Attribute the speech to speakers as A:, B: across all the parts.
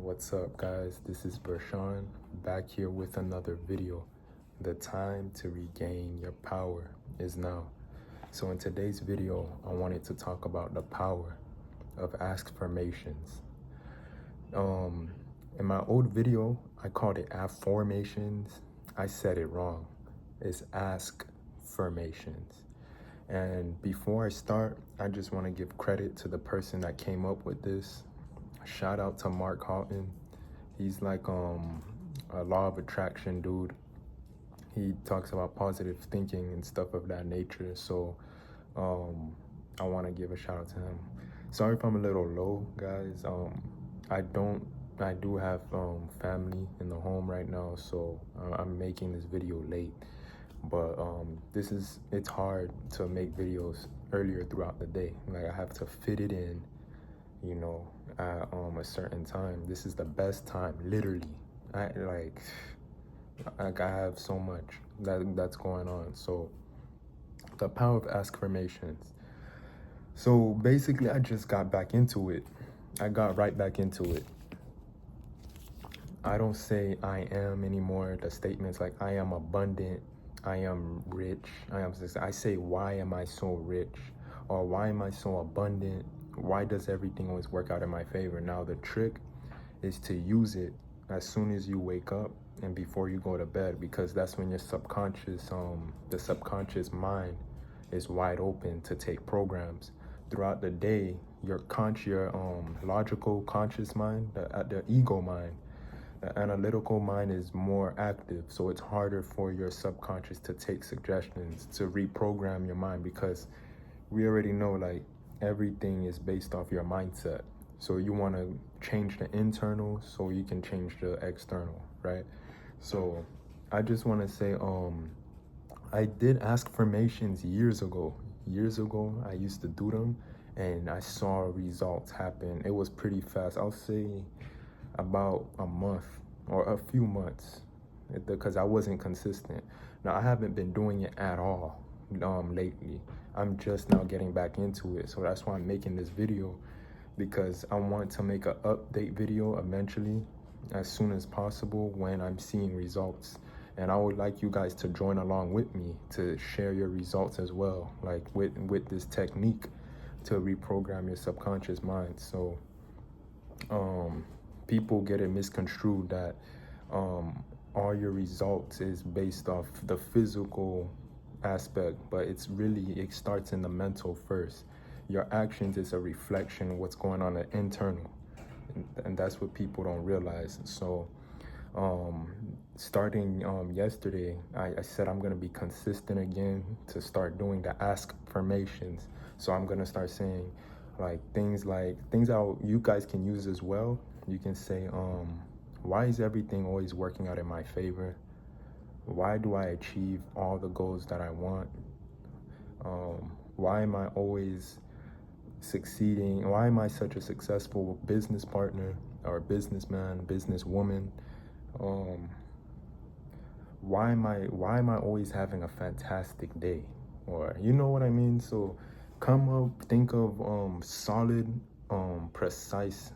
A: What's up, guys? This is Bershawn back here with another video. The time to regain your power is now. So in today's video, I wanted to talk about the power of Askfirmations. In my old video, I called it Affirmations. I said it wrong. It's Askfirmations. And before I start, I just want to give credit to the person that came up with this. Shout out to Mark Houghton. He's like a law of attraction dude. He talks about positive thinking and stuff of that nature. So I want to give a shout out to him. Sorry if I'm a little low, guys. I do have family in the home right now, so I'm making this video late. But it's hard to make videos earlier throughout the day. Like, I have to fit it in, at a certain time. This is the best time, literally. I have so much that's going on. So the power of Askfirmations. So basically, I just got back into it. I got right back into it. I don't say I am anymore. The statements like I am abundant, I am rich, I say, why am I so rich? Or why am I so abundant? Why does everything always work out in my favor? Now the trick is to use it as soon as you wake up and before you go to bed, because that's when your subconscious, the subconscious mind is wide open to take programs. Throughout the day, your logical conscious mind, the ego mind, the analytical mind is more active, so it's harder for your subconscious to take suggestions, to reprogram your mind, because we already know, like, everything is based off your mindset. So you want to change the internal so you can change the external, right? So I just want to say, I did Askfirmations years ago. I used to do them, and I saw results happen. It was pretty fast. I'll say about a month or a few months, because I wasn't consistent. Now I haven't been doing it at all lately. I'm just now getting back into it, so that's why I'm making this video, because I want to make an update video eventually, as soon as possible, when I'm seeing results. And I would like you guys to join along with me to share your results as well, like with this technique to reprogram your subconscious mind. So people get it misconstrued that all your results is based off the physical aspect, but it starts in the mental first. Your actions is a reflection of what's going on at internal, and that's what people don't realize. So starting yesterday, I said I'm gonna be consistent again to start doing the Askfirmations. So I'm gonna start saying things that you guys can use as well. You can say, why is everything always working out in my favor? Why do I achieve all the goals that I want? Why am I always succeeding? Why am I such a successful business partner or businessman, businesswoman? Why am I always having a fantastic day? Or, you know what I mean? So think of solid, precise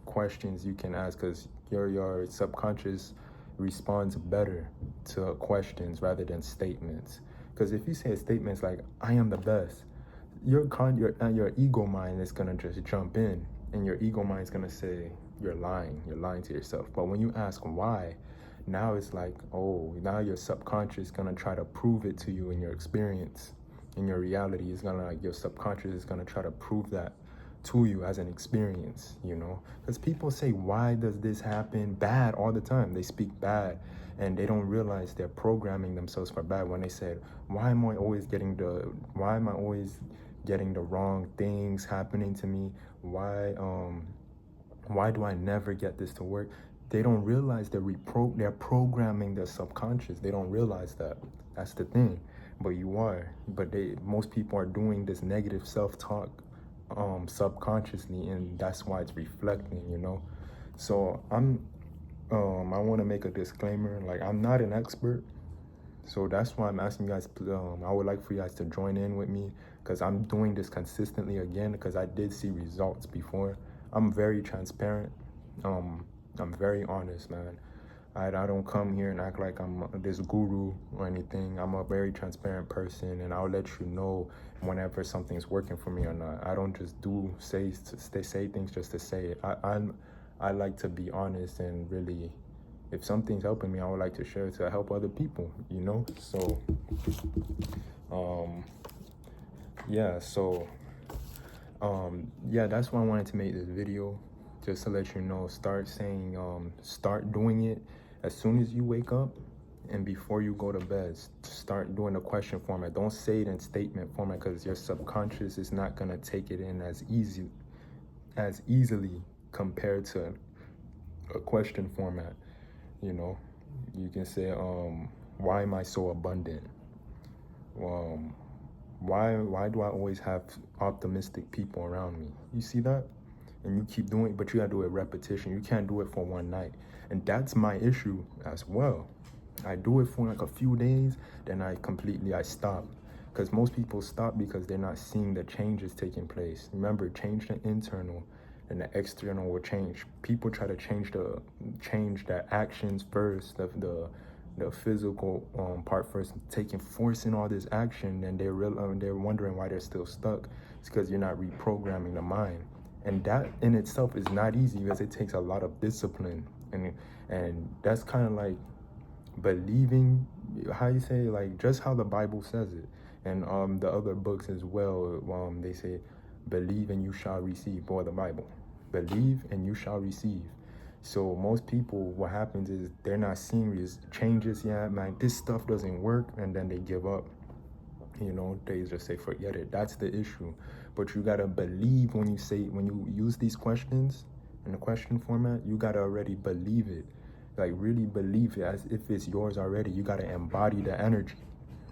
A: questions you can ask, because your subconscious responds better to questions rather than statements. Because if you say statements like I am the best, your ego mind is gonna just jump in, and your ego mind is gonna say you're lying to yourself. But when you ask why, now it's like, oh, now your subconscious is gonna try to prove it to you in your experience, in your reality. Your subconscious is gonna try to prove that to you as an experience, because people say, why does this happen bad all the time? They speak bad, and they don't realize they're programming themselves for bad. When they said, why am I always getting the wrong things happening to me? Why do I never get this to work? They don't realize they're programming their subconscious. They don't realize that. That's the thing. But most people are doing this negative self-talk subconsciously, and that's why it's reflecting, So I want to make a disclaimer, like, I'm not an expert, so that's why I'm asking you guys. I would like for you guys to join in with me, because I'm doing this consistently again, because I did see results before. I'm very transparent. I'm very honest, man. I don't come here and act like I'm this guru or anything. I'm a very transparent person, and I'll let you know whenever something's working for me or not. I don't just say things just to say it. I like to be honest, and really, if something's helping me, I would like to share it to help other people, you know? So, yeah, so, yeah, that's why I wanted to make this video, just to let you know, start doing it as soon as you wake up and before you go to bed. Start doing the question format. Don't say it in statement format, because your subconscious is not gonna take it in as easily compared to a question format. You know, you can say, why am I so abundant? Um, why do I always have optimistic people around me? You see that? And you keep doing it, but you gotta do it repetition. You can't do it for one night. And that's my issue as well. I do it for like a few days, then I stop. Because most people stop because they're not seeing the changes taking place. Remember, change the internal and the external will change. People try to change the actions first, the physical part first, forcing all this action, and they're wondering why they're still stuck. It's because you're not reprogramming the mind, and that in itself is not easy, because it takes a lot of discipline, and that's kind of like believing, how you say, like just how the Bible says it, and the other books as well. They say, believe and you shall receive, or the Bible, believe and you shall receive. So most people, what happens is they're not seeing these changes. Yeah, man, this stuff doesn't work, and then they give up. You know, they just say forget it. That's the issue. But you gotta believe when you use these questions in the question format. You gotta already believe it, like really believe it as if it's yours already. You gotta embody the energy.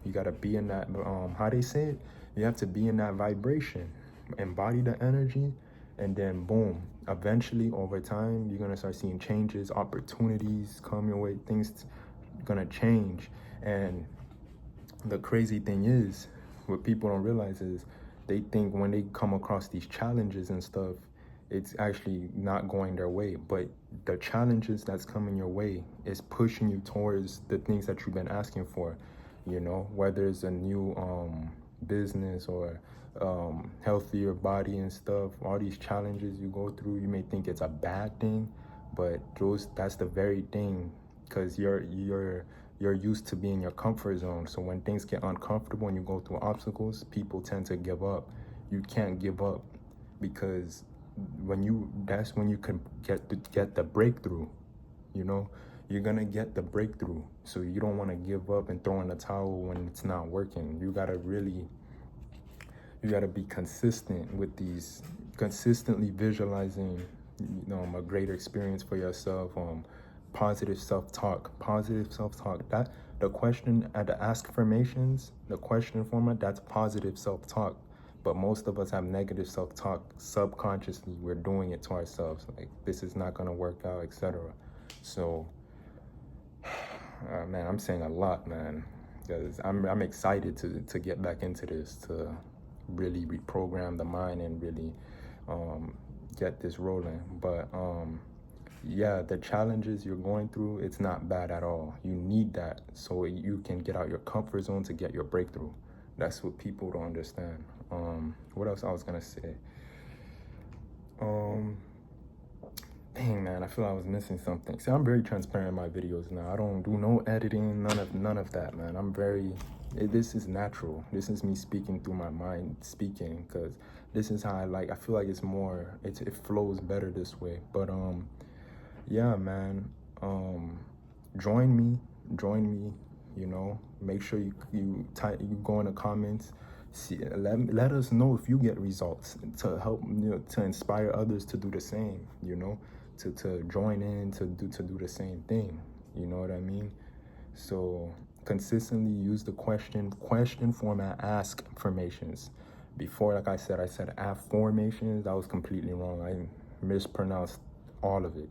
A: You gotta be in that, how they say it, you have to be in that vibration, embody the energy, and then boom, eventually over time you're gonna start seeing changes, opportunities come your way, things gonna change. And the crazy thing is, what people don't realize is, they think when they come across these challenges and stuff, it's actually not going their way. But the challenges that's coming your way is pushing you towards the things that you've been asking for. You know, whether it's a new business or healthier body and stuff, all these challenges you go through, you may think it's a bad thing, but that's the very thing, because you're used to being in your comfort zone. So when things get uncomfortable and you go through obstacles, people tend to give up. You can't give up, because that's when you can get the breakthrough. You know, you're gonna get the breakthrough. So you don't want to give up and throw in the towel when it's not working. You gotta be consistent with these, consistently visualizing, a greater experience for yourself. Positive self-talk. That the question at the Askfirmations, the question format, that's positive self-talk. But most of us have negative self-talk. Subconsciously, we're doing it to ourselves, like this is not gonna work out, etc. So, man, I'm saying a lot, man, because I'm excited to get back into this, to really reprogram the mind and really get this rolling. But yeah, the challenges you're going through, it's not bad at all. You need that so you can get out your comfort zone to get your breakthrough. That's what people don't understand. What else I was gonna say? Dang, man, I feel I was missing something. See, I'm very transparent in my videos now. I don't do no editing, none of that, man. This is natural. This is me speaking through my mind, speaking, because this is how I feel like it flows better this way. But yeah, man, join me, make sure you go in the comments. Let us know if you get results, to help, to inspire others to do the same, to join in, to do the same thing. You know what I mean? So consistently use the question format, Askfirmations. Before, like I said affirmations. That was completely wrong. I mispronounced all of it,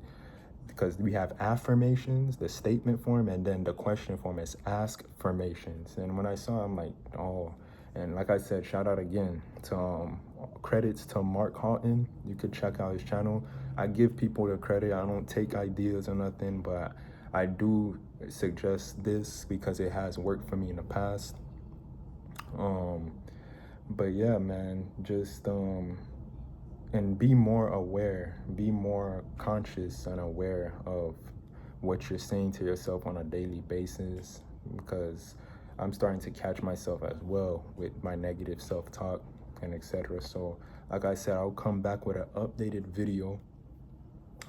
A: because we have affirmations, the statement form, and then the question form is Askfirmations. And when I saw it, I'm like, oh. And like I said, shout out again to credits to Mark Houghton. You could check out his channel. I give people the credit. I don't take ideas or nothing, but I do suggest this because it has worked for me in the past. But yeah, man, just and be more aware, be more conscious and aware of what you're saying to yourself on a daily basis, because I'm starting to catch myself as well with my negative self-talk and etc. So like I said, I'll come back with an updated video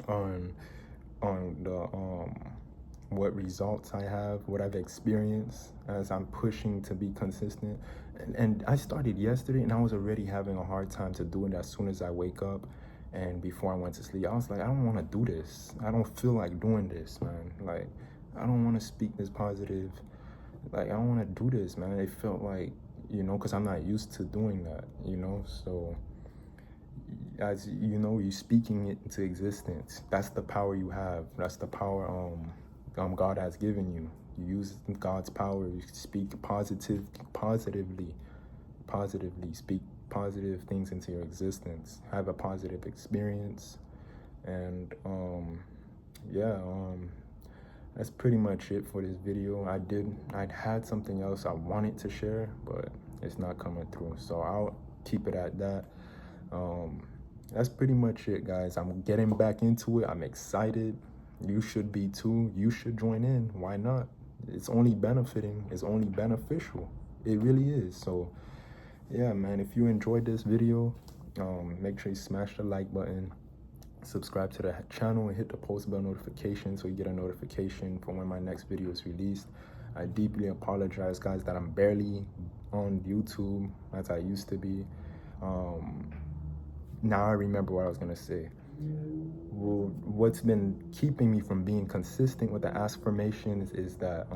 A: on the what results I have, what I've experienced as I'm pushing to be consistent. And I started yesterday and I was already having a hard time to do it as soon as I wake up and before I went to sleep. I was like, I don't want to do this. I don't feel like doing this, man. Like, I don't want to speak this positive. Like, I don't want to do this, man. It felt like, you know, because I'm not used to doing that, you know? So, as you know, you're speaking it into existence. That's the power you have. That's the power God has given you. You use God's power. You speak positively. Speak positive things into your existence. Have a positive experience, and yeah, that's pretty much it for this video. I'd had something else I wanted to share, but it's not coming through. So I'll keep it at that. That's pretty much it, guys. I'm getting back into it. I'm excited. You should be too. You should join in. Why not? It's only benefiting. It's only beneficial. It really is. So yeah, man, if you enjoyed this video, make sure you smash the like button, subscribe to the channel, and hit the post bell notification so you get a notification for when my next video is released. I deeply apologize, guys, that I'm barely on YouTube as I used to be. Now I remember what I was gonna say. Well, what's been keeping me from being consistent with the Askfirmations is that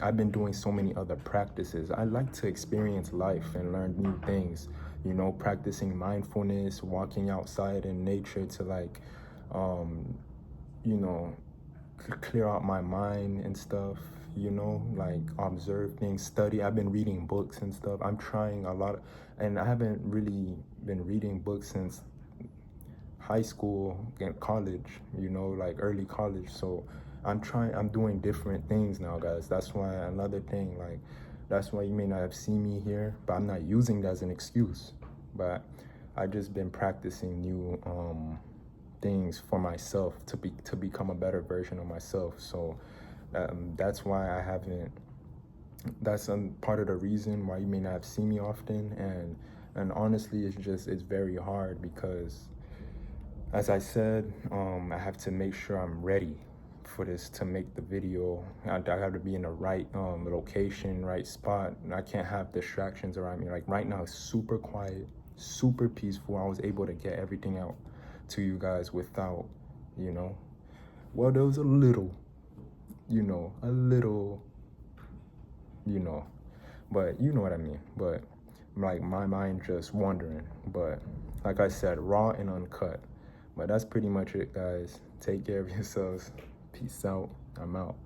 A: I've been doing so many other practices. I like to experience life and learn new things, you know, practicing mindfulness, walking outside in nature to like, you know, clear out my mind and stuff, you know, like observe things, study. I've been reading books and stuff. I'm trying a lot, and I haven't really been reading books since high school and college, you know, like early college. So I'm doing different things now, guys. That's why another thing, like, that's why you may not have seen me here, but I'm not using that as an excuse. But I just been practicing new things for myself to become a better version of myself. So that's why I haven't. That's part of the reason why you may not have seen me often. And honestly, it's very hard because, as I said, I have to make sure I'm ready for this to make the video. I have to be in the right location, right spot. I can't have distractions around me. Like right now, it's super quiet, super peaceful. I was able to get everything out to you guys without, you know, well, there was a little, you know, but you know what I mean. But like my mind just wandering. But like I said, raw and uncut. But that's pretty much it, guys. Take care of yourselves. Peace out. I'm out.